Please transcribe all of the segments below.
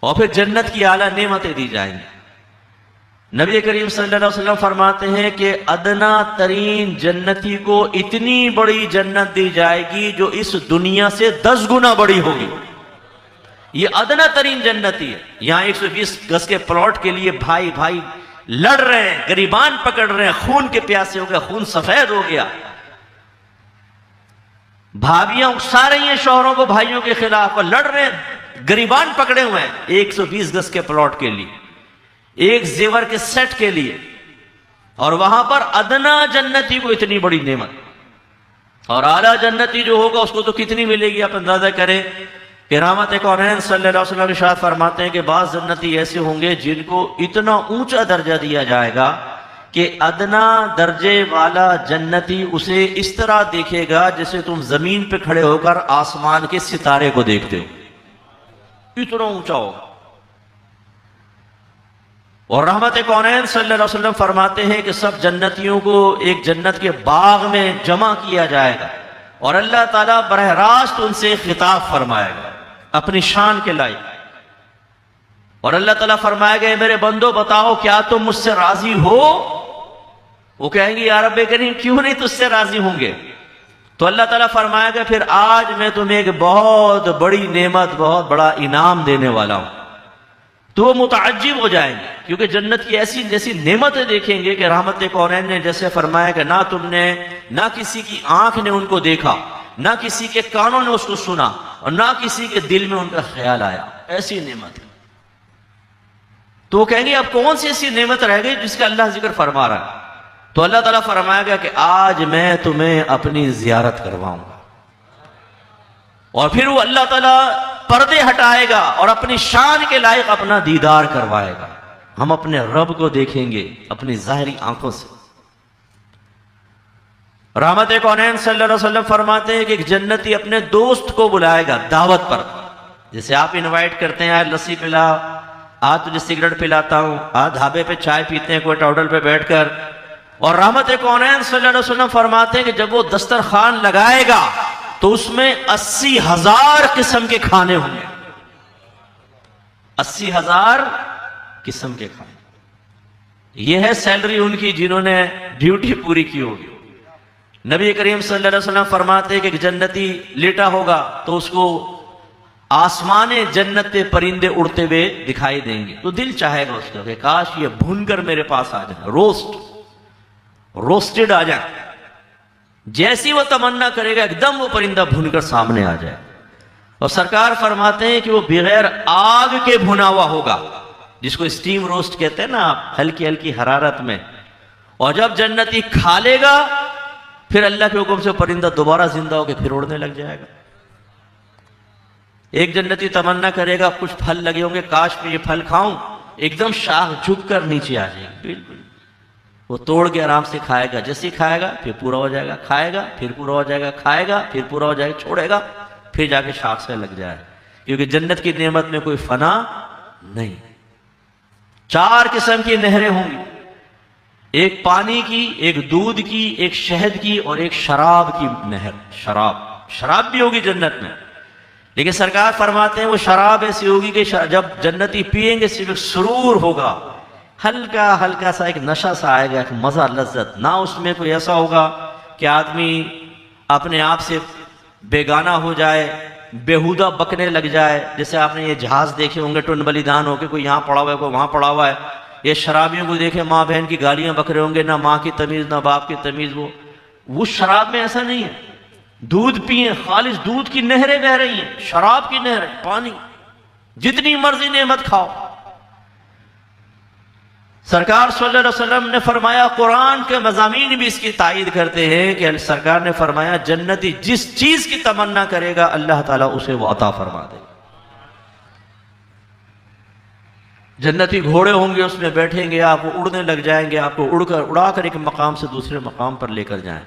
और फिर जन्नत की आला नेमतें दी जाएंगी। नबी करीम सल्लल्लाहु अलैहि वसल्लम फरमाते हैं कि अदना तरीन जन्नती को इतनी बड़ी जन्नत दी जाएगी जो इस दुनिया से 10 गुना बड़ी होगी। ये अदना तरीन जन्नती है। यहां 120 गज के प्लॉट के लिए भाई भाई लड़ रहे हैं, गरीबान पकड़ रहे हैं, खून के प्यासे हो गया, खून सफेद हो गया, भाभियां उकसा रही हैं शौहरों को भाइयों के खिलाफ, और लड़ रहे हैं, गरीबान पकड़े हुए हैं 120 गज के प्लॉट के लिए, एक जेवर के सेट के लिए। और वहां पर अदना जन्नती को इतनी बड़ी नेमत, और आला जन्नती जो होगा उसको तो कितनी मिलेगी आप अंदाजा करें कि रहमत कौनैन सल्लल्लाहु अलैहि वसल्लम इरशाद फरमाते हैं कि बाज़ जन्नती ऐसे होंगे जिनको इतना ऊंचा दर्जा दिया जाएगा कि अदना दर्जे वाला जन्नती उसे इस तरह देखेगा जैसे तुम जमीन पे खड़े होकर आसमान के सितारे को देखते हो, इतना ऊंचा होगा। और रहमत कौनैन सल्लल्लाहु अलैहि वसल्लम फरमाते हैं कि सब जन्नतियों को एक जन्नत के बाग में जमा किया जाएगा और अल्लाह ताला बरह रास्त उनसे खिताब फरमाएगा अपनी शान के लायक। और अल्लाह ताला फरमाएगा मेरे बंदो बताओ क्या तुम मुझसे राजी हो? वो कहेंगे या रब्बे करीम क्यों नहीं तुझसे राजी होंगे? तो अल्लाह ताला फरमाएगा फिर आज मैं तुम्हें एक बहुत बड़ी नेमत, बहुत बड़ा इनाम देने वाला हूं। तो वो मुतअज्जिब हो जाएंगे क्योंकि जन्नत की ऐसी जैसी नेमतें देखेंगे कि रहमत कौनैन ने जैसे फरमाया कि ना तुमने ना किसी की आंख ने उनको देखा, ना किसी के कानों ने उसको सुना, और ना किसी के दिल में उनका ख्याल आया, ऐसी नेमत है। तो वो कहेंगे अब कौन सी ऐसी नेमत रह गई जिसका अल्लाह जिक्र फरमा रहा है? तो अल्लाह ताला फरमाएगा कि आज मैं तुम्हें अपनी जियारत करवाऊंगा। और फिर वो अल्लाह ताला पर्दे हटाएगा और अपनी शान के लायक अपना दीदार करवाएगा। हम अपने रब को देखेंगे अपनी जाहिरी आंखों से। रहमत कौनैन सल्लल्लाहु अलैहि वसल्लम फरमाते हैं कि एक जन्नती अपने दोस्त को बुलाएगा दावत पर, जैसे आप इनवाइट करते हैं आज लस्सी पिला, आज तुझे सिगरेट पिलाता हूं, आज ढाबे पे चाय पीते हैं कोई टेबल पे बैठकर। और रहमत कौनैन सल्लल्लाहु अलैहि वसल्लम फरमाते हैं कि जब वो दस्तरखान लगाएगा तो उसमें 80,000 किस्म के खाने होंगे, 80,000 किस्म के खाने। यह है सैलरी उनकी जिन्होंने ड्यूटी पूरी की होगी। नबी करीम सल्लल्लाहु अलैहि वसल्लम फरमाते हैं कि एक जन्नती लेटा होगा तो उसको आसमाने जन्नत पे परिंदे उड़ते हुए दिखाई देंगे, तो दिल चाहेगा उसका कि काश ये भूनकर मेरे पास आ जाए, रोस्टेड आ जाए। जैसी वो तमन्ना करेगा एकदम वो परिंदा भूनकर सामने आ जाए। और सरकार फरमाते हैं कि वो बगैर आग के भुना हुआ होगा, जिसको स्टीम रोस्ट कहते हैं ना आप, हल्की हल्की हरारत में। और जब जन्नती खा लेगा फिर अल्लाह के हुक्म से परिंदा दोबारा जिंदा होकर फिर उड़ने लग जाएगा। एक जन्नती तमन्ना करेगा कुछ फल लगे होंगे, काश मैं ये फल खाऊं, एकदम शाख झुककर नीचे आ जाएगी, बिल्कुल वो तोड़ के आराम से खाएगा। जैसे ही खाएगा फिर पूरा हो जाएगा, खाएगा फिर पूरा हो जाएगा, खाएगा फिर पूरा हो जाएगा, छोड़ेगा फिर जाके शाख से लग जाए, क्योंकि जन्नत की नेमत में कोई फना नहीं। 4 किस्म की नहरें होंगी, एक पानी की, एक दूध की, एक शहद की और एक शराब की नहर। शराब भी होगी जन्नत में, लेकिन सरकार फरमाते हैं वो शराब ऐसी होगी कि जब जन्नती पिएंगे सिर्फ सुरूर होगा, हल्का हल्का सा एक नशा सा आएगा, एक मजा लज्जत। ना उसमें कोई ऐसा होगा कि आदमी अपने आप से बेगाना हो जाए, बेहुदा बकने लग जाए। जैसे आपने ये जहाज देखे होंगे टुन बलिदान होके, कोई यहाँ पड़ा हुआ है कोई वहां पड़ा हुआ है। ये शराबियों को देखे माँ बहन की गालियां बक रहे होंगे, ना माँ की तमीज ना बाप की तमीज। वो शराब में ऐसा नहीं है। दूध पिए, खालिस दूध की नहरें बह रही हैं, शराब की नहरें, पानी, जितनी मर्जी नेमत खाओ। सरकार सल्लल्लाहु अलैहि वसल्लम ने फरमाया, कुरान के मज़ामीन भी इसकी तायीद करते हैं कि सरकार ने फरमाया जन्नती जिस चीज की तमन्ना करेगा अल्लाह ताला उसे वो अता फरमा दे। जन्नती घोड़े होंगे, उसमें बैठेंगे, आप उड़ने लग जाएंगे, आपको उड़ाकर एक मकाम से दूसरे मकाम पर लेकर जाएं।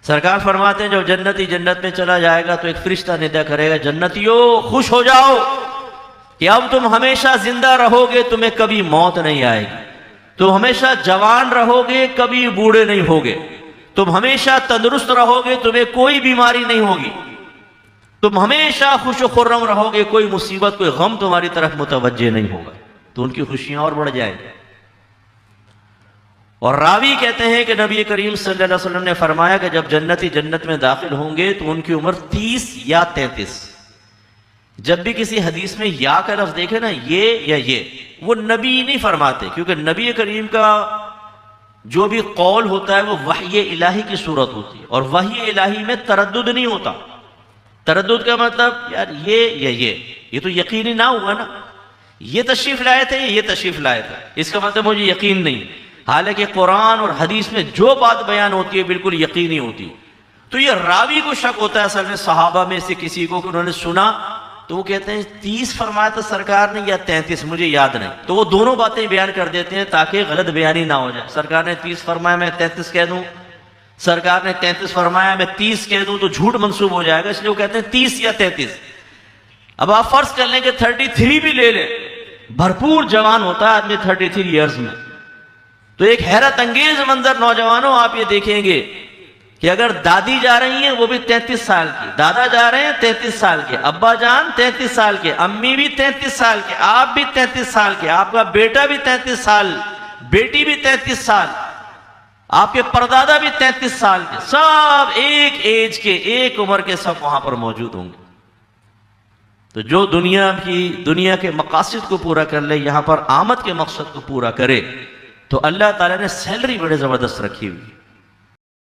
सरकार फरमाते हैं जब जन्नती जन्नत में चला जाएगा तो एक फरिश्ता निदा करेगा, जन्नतियों खुश हो जाओ कि अब तुम हमेशा जिंदा रहोगे, तुम्हें कभी मौत नहीं आएगी। तुम हमेशा जवान रहोगे, कभी बूढ़े नहीं होगे। तुम हमेशा तंदुरुस्त रहोगे, तुम्हें कोई बीमारी नहीं होगी। तुम हमेशा खुश खुर्रम रहोगे, कोई मुसीबत कोई गम तुम्हारी तरफ मुतवज्जे नहीं होगा, तो उनकी खुशियां और बढ़ जाएंगी। और रावी कहते हैं कि नबी करीम सल्लल्लाहु अलैहि वसल्लम ने फरमाया कि जब जन्नती जन्नत में दाखिल होंगे तो उनकी उम्र 30 या 33। जब भी किसी हदीस में या का लफ्ज देखे ना, ये या ये, वो नबी नहीं फरमाते, क्योंकि नबी करीम का जो भी कौल होता है वो वही इलाही की सूरत होती है, और वही इलाही में तरद्दुद नहीं होता। तरद्दुद का मतलब यार ये या ये तो यकीनी ना हुआ ना, ये तशरीफ लाए थे ये तशरीफ लाए थे, इसका मतलब मुझे यकीन नहीं। हालांकि कुरान और हदीस में जो बात बयान होती है बिल्कुल यकीनी होती। तो ये रावी को शक होता है असल में सहाबा में से किसी को कि उन्होंने सुना, तो वो कहते हैं 30 फरमाया था सरकार ने या 33, मुझे याद नहीं। तो वो दोनों बातें बयान कर देते हैं ताकि गलत बयानी ना हो जाए। सरकार ने 30 फरमाया मैं 33 कह दूं, सरकार ने 33 फरमाया मैं 30 कह दूं, तो झूठ मंसूब हो जाएगा, इसलिए वो कहते हैं 30 या 33। अब आप फर्ज कर लें कि 33 भी ले ले, भरपूर जवान होता है आदमी 33 ईयर्स में। तो एक हैरत अंगेज मंजर नौजवानों आप ये देखेंगे कि अगर दादी जा रही हैं वो भी 33 साल की, दादा जा रहे हैं 33 साल के, अब्बा जान 33 साल के, अम्मी भी 33 साल के, आप भी 33 साल के, आपका बेटा भी 33 साल, बेटी भी 33 साल, आपके परदादा भी 33 साल के, सब एक एज के, एक उम्र के सब वहां पर मौजूद होंगे। तो जो दुनिया के मकासद को पूरा कर ले, यहां पर आमद के मकसद को पूरा करे, तो अल्लाह ताला ने सैलरी बड़े जबरदस्त रखी हुई।